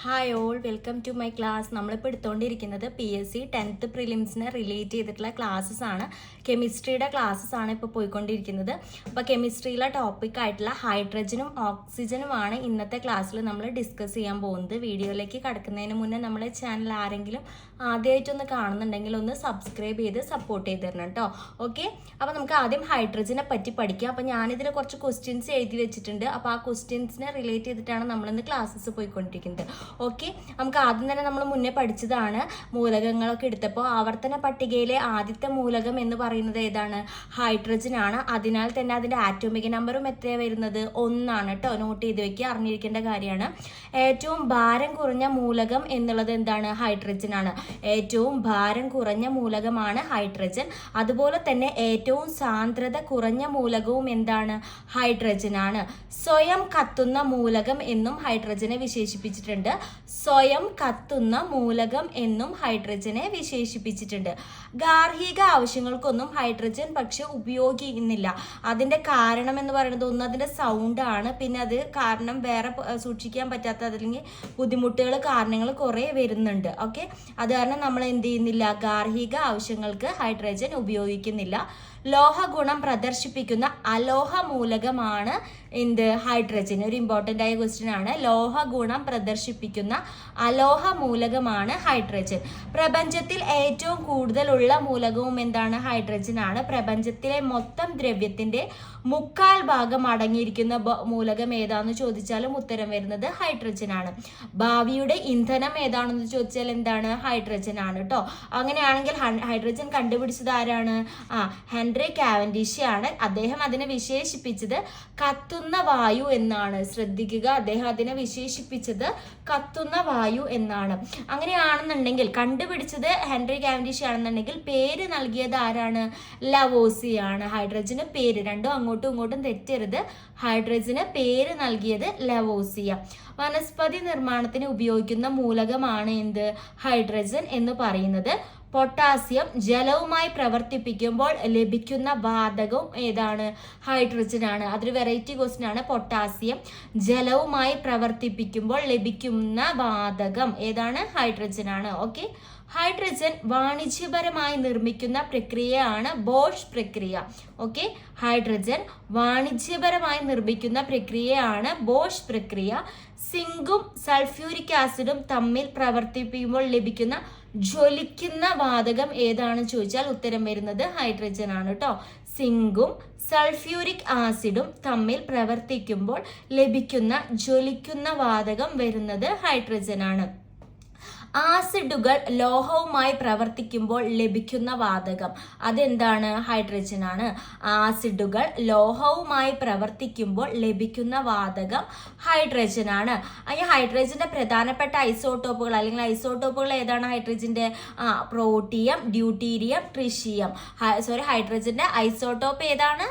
Hi all, welcome to my class. നമ്മളിപ്പോൾ എടുത്തുകൊണ്ടിരിക്കുന്നത് PSC 10th പ്രിലിംസിനെ റിലേറ്റ് ചെയ്തിട്ടുള്ള ക്ലാസ്സസ് ആണ്. കെമിസ്ട്രിയുടെ ക്ലാസ്സസ് ആണ് ഇപ്പോൾ പോയിക്കൊണ്ടിരിക്കുന്നത്. അപ്പോൾ കെമിസ്ട്രിയിലെ ടോപ്പിക് ആയിട്ടുള്ള ഹൈഡ്രജനും ഓക്സിജനുമാണ് ഇന്നത്തെ ക്ലാസ്സിൽ നമ്മൾ ഡിസ്കസ് ചെയ്യാൻ പോകുന്നത്. വീഡിയോയിലേക്ക് കടക്കുന്നതിന് മുന്നേ നമ്മളെ ചാനൽ ആരെങ്കിലും ആദ്യമായിട്ടൊന്ന് കാണുന്നുണ്ടെങ്കിൽ ഒന്ന് സബ്സ്ക്രൈബ് ചെയ്ത് സപ്പോർട്ട് ചെയ്ത് തരണം കേട്ടോ. ഓക്കെ, അപ്പോൾ നമുക്ക് ആദ്യം ഹൈഡ്രജനെ പറ്റി പഠിക്കാം. അപ്പോൾ ഞാനിതിൽ കുറച്ച് ക്വസ്റ്റ്യൻസ് എഴുതി വെച്ചിട്ടുണ്ട്. അപ്പോൾ ആ ക്വസ്റ്റ്യൻസിനെ റിലേറ്റ് ചെയ്തിട്ടാണ് നമ്മളിന്ന് ക്ലാസ്സസ് പോയിക്കൊണ്ടിരിക്കുന്നത്. ഓക്കെ, നമുക്ക് ആദ്യം തന്നെ നമ്മൾ മുന്നേ പഠിച്ചതാണ് മൂലകങ്ങളൊക്കെ എടുത്തപ്പോൾ ആവർത്തന പട്ടികയിലെ ആദ്യത്തെ മൂലകം എന്ന് പറയുന്നത് ഏതാണ്? ഹൈഡ്രജൻ ആണ്. അതിനാൽ തന്നെ അതിൻ്റെ ആറ്റോമിക് നമ്പറും എത്രയാണ് വരുന്നത്? 1 ആണ് കേട്ടോ. നോട്ട് ചെയ്ത് വെക്കുക, അറിഞ്ഞിരിക്കേണ്ട കാര്യമാണ്. ഏറ്റവും ഭാരം കുറഞ്ഞ മൂലകം എന്നുള്ളത് എന്താണ്? ഹൈഡ്രജൻ ആണ്. ഏറ്റവും ഭാരം കുറഞ്ഞ മൂലകമാണ് ഹൈഡ്രജൻ. അതുപോലെ തന്നെ ഏറ്റവും സാന്ദ്രത കുറഞ്ഞ മൂലകവും എന്താണ്? ഹൈഡ്രജൻ ആണ്. സ്വയം കത്തുന്ന മൂലകം എന്നും ഹൈഡ്രജനെ വിശേഷിപ്പിച്ചിട്ടുണ്ട്. സ്വയം കത്തുന്ന മൂലകം എന്നും ഹൈഡ്രജനെ വിശേഷിപ്പിച്ചിട്ടുണ്ട്. ഗാർഹിക ആവശ്യങ്ങൾക്കൊന്നും ഹൈഡ്രജൻ പക്ഷെ ഉപയോഗിക്കുന്നില്ല. അതിൻ്റെ കാരണം എന്ന് പറയുന്നത് ഒന്ന് അതിൻ്റെ സൗണ്ടാണ്, പിന്നെ അത് കാരണം വേറെ സൂക്ഷിക്കാൻ പറ്റാത്ത അല്ലെങ്കിൽ ബുദ്ധിമുട്ടുകൾ കാരണങ്ങൾ കുറേ വരുന്നുണ്ട്. ഓക്കെ, അത് കാരണം നമ്മൾ എന്ത് ചെയ്യുന്നില്ല? ഗാർഹിക ആവശ്യങ്ങൾക്ക് ഹൈഡ്രജൻ ഉപയോഗിക്കുന്നില്ല. ലോഹ ഗുണം പ്രദർശിപ്പിക്കുന്ന അലോഹ മൂലകമാണ് എന്ത്? ഹൈഡ്രജൻ. ഒരു ഇമ്പോർട്ടൻ്റ് ആയ ക്വസ്റ്റ്യൻ ആണ്. ലോഹ ഗുണം പ്രദർശിപ്പിക്കുന്ന അലോഹ മൂലകമാണ് ഹൈഡ്രജൻ. പ്രപഞ്ചത്തിൽ ഏറ്റവും കൂടുതലുള്ള മൂലകവും എന്താണ്? ഹൈഡ്രജൻ ആണ്. പ്രപഞ്ചത്തിലെ മൊത്തം ദ്രവ്യത്തിന്റെ 3/4 അടങ്ങിയിരിക്കുന്ന മൂലകം ഏതാണെന്ന് ചോദിച്ചാലും ഉത്തരം വരുന്നത് ഹൈഡ്രജൻ ആണ്. ഭാവിയുടെ ഇന്ധനം ഏതാണെന്ന് ചോദിച്ചാൽ എന്താണ്? ഹൈഡ്രജൻ ആണ് കേട്ടോ. അങ്ങനെയാണെങ്കിൽ ഹൈഡ്രജൻ കണ്ടുപിടിച്ചത് ആരാണ്? ഹെൻറി കാവൻഡിഷ് ആണ്. അദ്ദേഹം അതിനെ വിശേഷിപ്പിച്ചത് കത്തുന്ന വായു എന്നാണ്. ശ്രദ്ധിക്കുക, അദ്ദേഹം അതിനെ വിശേഷിപ്പിച്ചത് കത്തുന്ന വായു എന്നാണ്. അങ്ങനെയാണെന്നുണ്ടെങ്കിൽ കണ്ടുപിടിച്ചത് ഹെൻറി കാവൻഡിഷ് ആണെന്നുണ്ടെങ്കിൽ പേര് നൽകിയത് ആരാണ്? ലവോസിയാണ്. ഹൈഡ്രജന് പേര്, രണ്ടും അങ്ങോട്ടും ഇങ്ങോട്ടും തെറ്റരുത്. ഹൈഡ്രജന് പേര് നൽകിയത് ലവോസിയ. വനസ്പതി നിർമ്മാണത്തിന് ഉപയോഗിക്കുന്ന മൂലകമാണ് എന്ത്? ഹൈഡ്രജൻ എന്ന് പറയുന്നത്. പൊട്ടാസ്യം ജലവുമായി പ്രവർത്തിപ്പിക്കുമ്പോൾ ലഭിക്കുന്ന വാതകവും ഏതാണ്? ഹൈഡ്രജൻ ആണ്. അതൊരു വെറൈറ്റി ക്വസ്റ്റ്യൻ ആണ്. പൊട്ടാസ്യം ജലവുമായി പ്രവർത്തിപ്പിക്കുമ്പോൾ ലഭിക്കുന്ന വാതകം ഏതാണ്? ഹൈഡ്രജൻ ആണ്. ഓക്കെ, ഹൈഡ്രജൻ വാണിജ്യപരമായി നിർമ്മിക്കുന്ന പ്രക്രിയയാണ് ബോഷ് പ്രക്രിയ. ഓക്കെ, ഹൈഡ്രജൻ വാണിജ്യപരമായി നിർമ്മിക്കുന്ന പ്രക്രിയയാണ് ബോഷ് പ്രക്രിയ. സിങ്കും സൾഫ്യൂരിക് ആസിഡും തമ്മിൽ പ്രവർത്തിപ്പിക്കുമ്പോൾ ലഭിക്കുന്ന ജ്വലിക്കുന്ന വാതകം ഏതാണെന്ന് ചോദിച്ചാൽ ഉത്തരം വരുന്നത് ഹൈഡ്രജൻ ആണ് കേട്ടോ. സിങ്കും സൾഫ്യൂരിക് ആസിഡും തമ്മിൽ പ്രവർത്തിക്കുമ്പോൾ ലഭിക്കുന്ന ജ്വലിക്കുന്ന വാതകം വരുന്നത് ഹൈഡ്രജൻ ആണ്. ആസിഡുകൾ ലോഹവുമായി പ്രവർത്തിക്കുമ്പോൾ ലഭിക്കുന്ന വാതകം അതെന്താണ്? ഹൈഡ്രജൻ ആണ്. ആസിഡുകൾ ലോഹവുമായി പ്രവർത്തിക്കുമ്പോൾ ലഭിക്കുന്ന വാതകം ഹൈഡ്രജൻ ആണ്. ഈ ഹൈഡ്രജന്റെ പ്രധാനപ്പെട്ട ഐസോട്ടോപ്പുകൾ അല്ലെങ്കിൽ ഐസോട്ടോപ്പുകൾ ഏതാണ് ഹൈഡ്രജന്റെ? Protium, deuterium, tritium. ഹൈഡ്രജന്റെ ഐസോട്ടോപ്പ് ഏതാണ്?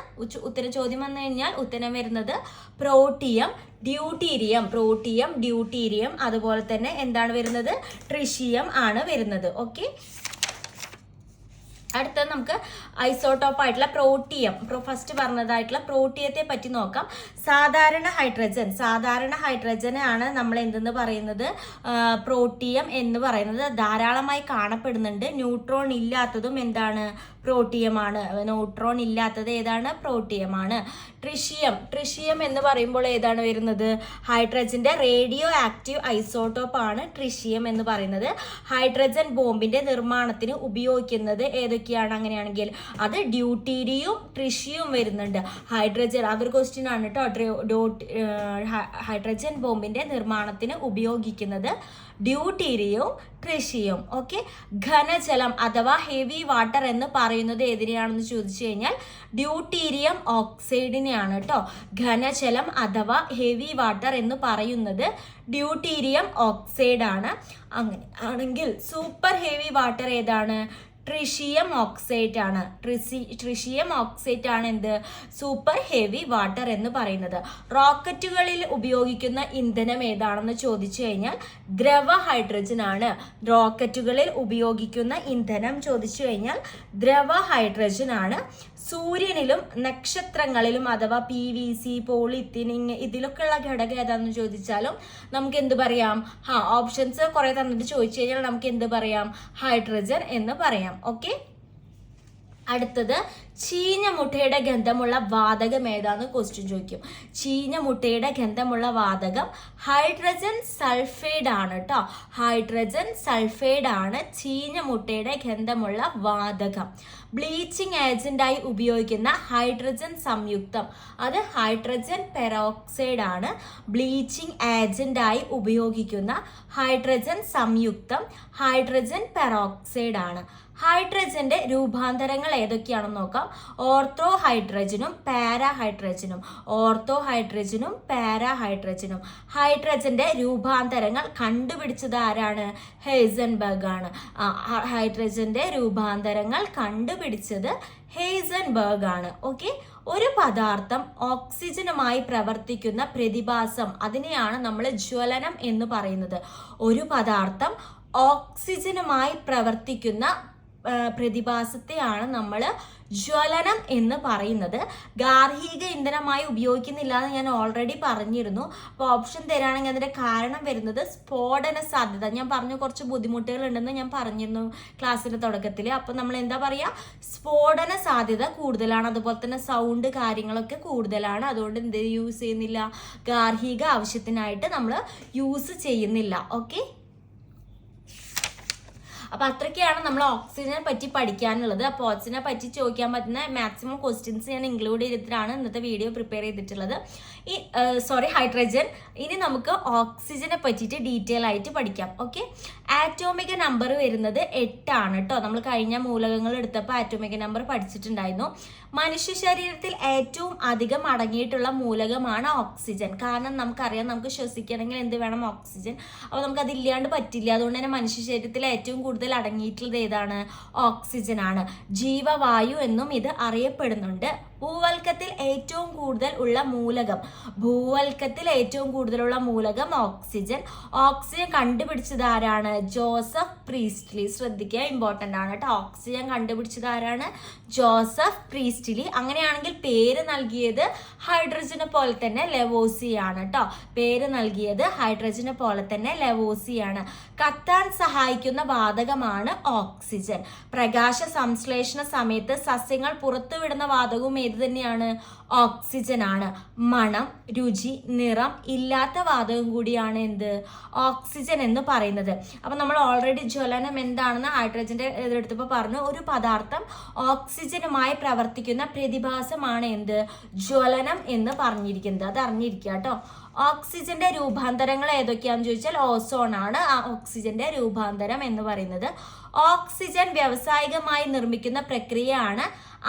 ഉത്തരം ചോദ്യം വന്നു കഴിഞ്ഞാൽ ഉത്തരം വരുന്നത് പ്രോട്ടിയം, ഡ്യൂട്ടീരിയം. പ്രോട്ടിയം, ഡ്യൂട്ടീരിയം, അതുപോലെ തന്നെ എന്താണ് വരുന്നത്? ട്രിഷിയം ആണ് വരുന്നത്. ഓക്കെ, അടുത്തത് നമുക്ക് ഐസോട്ടോപ്പ് ആയിട്ടുള്ള പ്രോട്ടിയം, ഫസ്റ്റ് പറഞ്ഞതായിട്ടുള്ള പ്രോട്ടിയത്തെ പറ്റി നോക്കാം. സാധാരണ ഹൈഡ്രജനാണ് നമ്മൾ എന്തെന്ന് പറയുന്നത്? പ്രോട്ടിയം എന്ന് പറയുന്നത്. ധാരാളമായി കാണപ്പെടുന്നുണ്ട്. ന്യൂട്രോൺ ഇല്ലാത്തതും എന്താണ്? പ്രോട്ടിയമാണ്. ന്യൂട്രോൺ ഇല്ലാത്തത് ഏതാണ്? പ്രോട്ടിയമാണ്. ട്രിഷിയം എന്ന് പറയുമ്പോൾ ഏതാണ് വരുന്നത്? ഹൈഡ്രജന്റെ റേഡിയോ ആക്റ്റീവ് ഐസോട്ടോപ്പ് ആണ് ട്രിഷിയം എന്ന് പറയുന്നത്. ഹൈഡ്രജൻ ബോംബിന്റെ നിർമ്മാണത്തിന് ഉപയോഗിക്കുന്നത് ഏതൊക്കെയാണ്? അങ്ങനെയാണെങ്കിൽ അത് ഡ്യൂട്ടീരിയവും ട്രിഷിയവും വരുന്നുണ്ട്. ഹൈഡ്രജൻ, അതൊരു ക്വസ്റ്റ്യൻ ആണ് കേട്ടോ. ഹൈഡ്രജൻ ബോംബിന്റെ നിർമ്മാണത്തിന് ഉപയോഗിക്കുന്നത് ഡ്യൂട്ടീരിയവും ട്രിഷിയവും. ഓക്കെ, ഘനജലം അഥവാ ഹെവി വാട്ടർ എന്ന് പറയുന്നത് ഏതിനെയാണെന്ന് ചോദിച്ചു കഴിഞ്ഞാൽ ഡ്യൂട്ടീരിയം ഓക്സൈഡിനെയാണ് കേട്ടോ. ഘനജലം അഥവാ ഹെവി വാട്ടർ എന്ന് പറയുന്നത് ഡ്യൂട്ടീരിയം ഓക്സൈഡ് ആണ്. അങ്ങനെ ആണെങ്കിൽ സൂപ്പർ ഹെവി വാട്ടർ ഏതാണ്? ട്രിഷിയം ഓക്സൈഡ് ആണ്. ട്രിഷിയം ഓക്സൈഡ് ആണ് എന്ത് സൂപ്പർ ഹെവി വാട്ടർ എന്ന് പറയുന്നത്. റോക്കറ്റുകളിൽ ഉപയോഗിക്കുന്ന ഇന്ധനം ഏതാണെന്ന് ചോദിച്ചു കഴിഞ്ഞാൽ ദ്രവ ഹൈഡ്രജൻ ആണ്. റോക്കറ്റുകളിൽ ഉപയോഗിക്കുന്ന ഇന്ധനം ചോദിച്ചു കഴിഞ്ഞാൽ ദ്രവ ഹൈഡ്രജൻ ആണ്. സൂര്യനിലും നക്ഷത്രങ്ങളിലും അഥവാ PVC, പോളിത്തീൻ ഇതിലൊക്കെയുള്ള ഘടകം ഏതാണെന്ന് ചോദിച്ചാലും നമുക്ക് എന്ത് പറയാം? ഓപ്ഷൻസ് കുറെ തന്നിട്ട് ചോദിച്ചു കഴിഞ്ഞാൽ നമുക്ക് എന്ത് പറയാം? ഹൈഡ്രജൻ എന്ന് പറയാം. ഓക്കെ, അടുത്തത് ചീഞ്ഞ മുട്ടയുടെ ഗന്ധമുള്ള വാതകം ഏതാന്ന് ക്വസ്റ്റ്യൻ ചോദിക്കും. ചീഞ്ഞ മുട്ടയുടെ ഗന്ധമുള്ള വാതകം ഹൈഡ്രജൻ സൾഫൈഡ് ആണ് കേട്ടോ. ഹൈഡ്രജൻ സൾഫൈഡ് ആണ് ചീഞ്ഞ മുട്ടയുടെ ഗന്ധമുള്ള വാതകം. ബ്ലീച്ചിങ് ഏജന്റായി ഉപയോഗിക്കുന്ന ഹൈഡ്രജൻ സംയുക്തം അത് ഹൈഡ്രജൻ പെറോക്സൈഡ് ആണ്. ബ്ലീച്ചിങ് ഏജന്റായി ഉപയോഗിക്കുന്ന ഹൈഡ്രജൻ സംയുക്തം ഹൈഡ്രജൻ പെറോക്സൈഡ് ആണ്. ഹൈഡ്രജന്റെ രൂപാന്തരങ്ങൾ ഏതൊക്കെയാണെന്ന് നോക്കാം. ഓർത്തോ ഹൈഡ്രജനും പാരാഹൈഡ്രജനും. ഓർത്തോ ഹൈഡ്രജനും പാരാഹൈഡ്രജനും. ഹൈഡ്രജന്റെ രൂപാന്തരങ്ങൾ കണ്ടുപിടിച്ചത് ആരാണ്? ഹെയ്സൻബർഗ് ആണ്. ഹൈഡ്രജന്റെ രൂപാന്തരങ്ങൾ കണ്ടുപിടിച്ചത് ഹെയ്സൻബർഗ് ആണ്. ഓക്കെ, ഒരു പദാർത്ഥം ഓക്സിജനുമായി പ്രവർത്തിക്കുന്ന പ്രതിഭാസം അതിനെയാണ് നമ്മൾ ജ്വലനം എന്ന് പറയുന്നത്. ഒരു പദാർത്ഥം ഓക്സിജനുമായി പ്രവർത്തിക്കുന്ന പ്രതിഭാസത്തെയാണ് നമ്മൾ ജ്വലനം എന്ന് പറയുന്നത്. ഗാർഹിക ഇന്ധനമായി ഉപയോഗിക്കുന്നില്ല എന്ന് ഞാൻ ഓൾറെഡി പറഞ്ഞിരുന്നു. അപ്പോൾ ഓപ്ഷൻ തരാണെങ്കിൽ അതിന്റെ കാരണം വരുന്നത് സ്ഫോടന സാധ്യത. ഞാൻ പറഞ്ഞു കുറച്ച് ബുദ്ധിമുട്ടുകൾ ഉണ്ടെന്ന് ഞാൻ പറഞ്ഞിരുന്നു ക്ലാസ്സിന്റെ തുടക്കത്തിൽ. അപ്പോൾ നമ്മൾ എന്താ പറയുക? സ്ഫോടന സാധ്യത കൂടുതലാണ്. അതുപോലെ തന്നെ സൗണ്ട് കാര്യങ്ങളൊക്കെ കൂടുതലാണ്. അതുകൊണ്ട് എന്ത് യൂസ് ചെയ്യുന്നില്ല? ഗാർഹിക ആവശ്യത്തിനായിട്ട് നമ്മൾ യൂസ് ചെയ്യുന്നില്ല. ഓക്കെ, അപ്പൊ അത്രയ്ക്കാണ് നമ്മൾ ഓക്സിജനെ പറ്റി പഠിക്കാനുള്ളത്. അപ്പോൾ ഓക്സിജനെ പറ്റി ചോദിക്കാൻ പറ്റുന്ന മാക്സിമം ക്വസ്റ്റ്യൻസ് ഞാൻ ഇൻക്ലൂഡ് ചെയ്തിട്ടാണ് ഇന്നത്തെ വീഡിയോ പ്രിപ്പയർ ചെയ്തിട്ടുള്ളത്. ഹൈഡ്രജൻ. ഇനി നമുക്ക് ഓക്സിജനെ പറ്റിയിട്ട് ഡീറ്റെയിൽ ആയിട്ട് പഠിക്കാം. ഓക്കെ, ആറ്റോമിക നമ്പർ വരുന്നത് 8 ആണ് കേട്ടോ. നമ്മൾ കഴിഞ്ഞ മൂലകങ്ങൾ എടുത്തപ്പോൾ ആറ്റോമിക നമ്പർ പഠിച്ചിട്ടുണ്ടായിരുന്നു. മനുഷ്യ ശരീരത്തിൽ ഏറ്റവും അധികം അടങ്ങിയിട്ടുള്ള മൂലകമാണ് ഓക്സിജൻ. കാരണം നമുക്കറിയാം, നമുക്ക് ശ്വസിക്കണമെങ്കിൽ എന്ത് വേണം? ഓക്സിജൻ. അപ്പോൾ നമുക്ക് അതില്ലാണ്ട് പറ്റില്ല. അതുകൊണ്ട് തന്നെ മനുഷ്യ ശരീരത്തിൽ ഏറ്റവും കൂടുതൽ അടങ്ങിയിട്ടുള്ളത് ഏതാണ്? ഓക്സിജൻ ആണ്. ജീവവായു എന്നും ഇത് അറിയപ്പെടുന്നുണ്ട്. ഭൂവൽക്കത്തിൽ ഏറ്റവും കൂടുതൽ ഉള്ള മൂലകം. ഭൂവൽക്കത്തിൽ ഏറ്റവും കൂടുതലുള്ള മൂലകം ഓക്സിജൻ. ഓക്സിജൻ കണ്ടുപിടിച്ചത് ആരാണ്? Joseph Priestley. ശ്രദ്ധിക്കുക, ഇമ്പോർട്ടൻ്റ് ആണ് കേട്ടോ. ഓക്സിജൻ കണ്ടുപിടിച്ചത് ആരാണ്? Joseph Priestley. അങ്ങനെയാണെങ്കിൽ പേര് നൽകിയത് ഹൈഡ്രജനെ പോലെ തന്നെ ലെവോസി ആണ് കേട്ടോ. പേര് നൽകിയത് ഹൈഡ്രജനെ പോലെ തന്നെ ലെവോസി ആണ്. കത്താൻ സഹായിക്കുന്ന വാതകമാണ് ഓക്സിജൻ. പ്രകാശ സംശ്ലേഷണ സമയത്ത് സസ്യങ്ങൾ പുറത്തുവിടുന്ന വാതകവും ഏത് തന്നെയാണ്? ഓക്സിജൻ ആണ്. മണം, രുചി, നിറം ഇല്ലാത്ത വാതകം കൂടിയാണ് എന്ത്? ഓക്സിജൻ എന്ന് പറയുന്നത്. അപ്പൊ നമ്മൾ ഓൾറെഡി ജ്വലനം എന്താണെന്ന് ഹൈഡ്രജന്റെ എടുത്തപ്പോൾ പറഞ്ഞു. ഒരു പദാർത്ഥം ഓക്സിജനുമായി പ്രവർത്തിക്കുന്ന പ്രതിഭാസമാണ് എന്ത്? ജ്വലനം എന്ന് പറഞ്ഞിരിക്കുന്നത്. അത് അറിഞ്ഞിരിക്കുക കേട്ടോ. ഓക്സിജന്റെ രൂപാന്തരങ്ങൾ ഏതൊക്കെയാണെന്ന് ചോദിച്ചാൽ ഓസോൺ ആണ് ഓക്സിജന്റെ രൂപാന്തരം എന്ന് പറയുന്നത്. ഓക്സിജൻ വ്യാവസായികമായി നിർമ്മിക്കുന്ന പ്രക്രിയയാണ്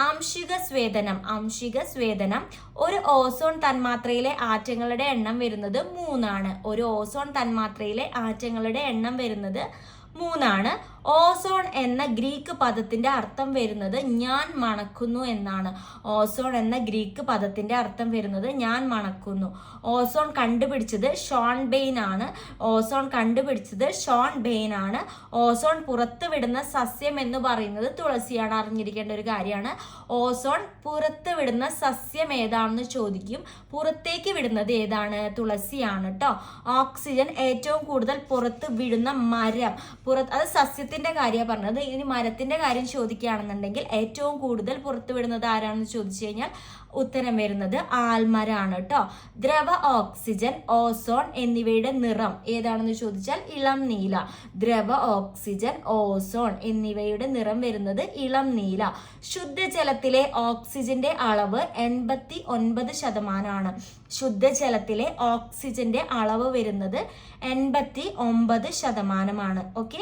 ആംശിക സ്വേദനം. ആംശിക സ്വേദനം. ഒരു ഓസോൺ തന്മാത്രയിലെ ആറ്റങ്ങളുടെ എണ്ണം വരുന്നത് 3 ആണ്. ഒരു ഓസോൺ തന്മാത്രയിലെ ആറ്റങ്ങളുടെ എണ്ണം വരുന്നത് 3 ആണ്. ഓസോൺ എന്ന ഗ്രീക്ക് പദത്തിന്റെ അർത്ഥം വരുന്നത് ഞാൻ മണക്കുന്നു എന്നാണ്. ഓസോൺ എന്ന ഗ്രീക്ക് പദത്തിന്റെ അർത്ഥം വരുന്നത് ഞാൻ മണക്കുന്നു. ഓസോൺ കണ്ടുപിടിച്ചത് ഷോൺ ബെയ്ൻ ആണ്. ഓസോൺ കണ്ടുപിടിച്ചത് ഷോൺ ബെയ്ൻ ആണ്. ഓസോൺ പുറത്തുവിടുന്ന സസ്യം എന്ന് പറയുന്നത് തുളസിയാണ്. അറിഞ്ഞിരിക്കേണ്ട ഒരു കാര്യമാണ്. ഓസോൺ പുറത്തുവിടുന്ന സസ്യം ഏതാണെന്ന് ചോദിക്കും. പുറത്തേക്ക് വിടുന്നത് ഏതാണ്? തുളസിയാണ് കേട്ടോ. ഓക്സിജൻ ഏറ്റവും കൂടുതൽ പുറത്ത് വിടുന്ന മരം. അത് സസ്യത്തിന്റെ കാര്യമാണ് പറഞ്ഞത്. ഇനി മരത്തിന്റെ കാര്യം ചോദിക്കുകയാണെന്നുണ്ടെങ്കിൽ ഏറ്റവും കൂടുതൽ പുറത്തുവിടുന്നത് ആരാണെന്ന് ചോദിച്ചു കഴിഞ്ഞാൽ ഉത്തരം വരുന്നത് ആൽമരാണ് കേട്ടോ. ദ്രവ ഓക്സിജൻ, ഓസോൺ എന്നിവയുടെ നിറം ഏതാണെന്ന് ചോദിച്ചാൽ ഇളം നീല. ദ്രവ ഓക്സിജൻ, ഓസോൺ എന്നിവയുടെ നിറം വരുന്നത് ഇളം നീല. ശുദ്ധജലത്തിലെ ഓക്സിജന്റെ അളവ് 89%. ശുദ്ധജലത്തിലെ ഓക്സിജന്റെ അളവ് വരുന്നത് 89%. ഓക്കെ,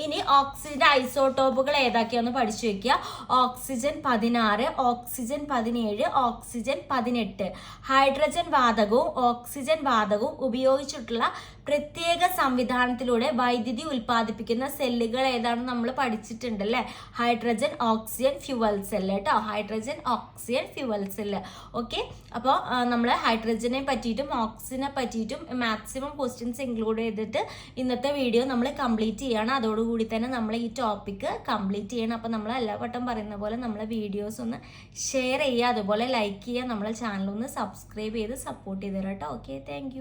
ഇനി ഓക്സിജന്റെ ഐസോട്ടോപ്പുകൾ ഏതൊക്കെയാന്ന് പഠിച്ചു വെക്കുക. Oxygen 16, oxygen 17, oxygen 18. ഹൈഡ്രജൻ വാതകവും ഓക്സിജൻ വാതകവും ഉപയോഗിച്ചിട്ടുള്ള പ്രത്യേക സംവിധാനത്തിലൂടെ വൈദ്യുതി ഉൽപ്പാദിപ്പിക്കുന്ന സെല്ലുകൾ ഏതാണെന്ന് നമ്മൾ പഠിച്ചിട്ടുണ്ടല്ലേ. ഹൈഡ്രജൻ ഓക്സിജൻ ഫ്യൂവൽ സെല്ല് കേട്ടോ, hydrogen oxygen fuel cell. Okay, അപ്പോൾ നമ്മൾ ഹൈഡ്രജനെ പറ്റിയിട്ടും ഓക്സിജനെ പറ്റിയിട്ടും മാക്സിമം ക്വസ്റ്റ്യൻസ് ഇൻക്ലൂഡ് ചെയ്തിട്ട് ഇന്നത്തെ വീഡിയോ നമ്മൾ കംപ്ലീറ്റ് ചെയ്യണം. അതോടുകൂടി തന്നെ നമ്മൾ ഈ ടോപ്പിക്ക് കംപ്ലീറ്റ് ചെയ്യണം. അപ്പോൾ നമ്മൾ എല്ലാ വട്ടം പറയുന്ന പോലെ നമ്മളെ വീഡിയോസ് ഒന്ന് ഷെയർ ചെയ്യുക, അതുപോലെ ലൈക്ക് ചെയ്യുക, നമ്മളെ ചാനൽ ഒന്ന് സബ്സ്ക്രൈബ് ചെയ്ത് സപ്പോർട്ട് ചെയ്ത് തരാം കേട്ടോ. Okay, thank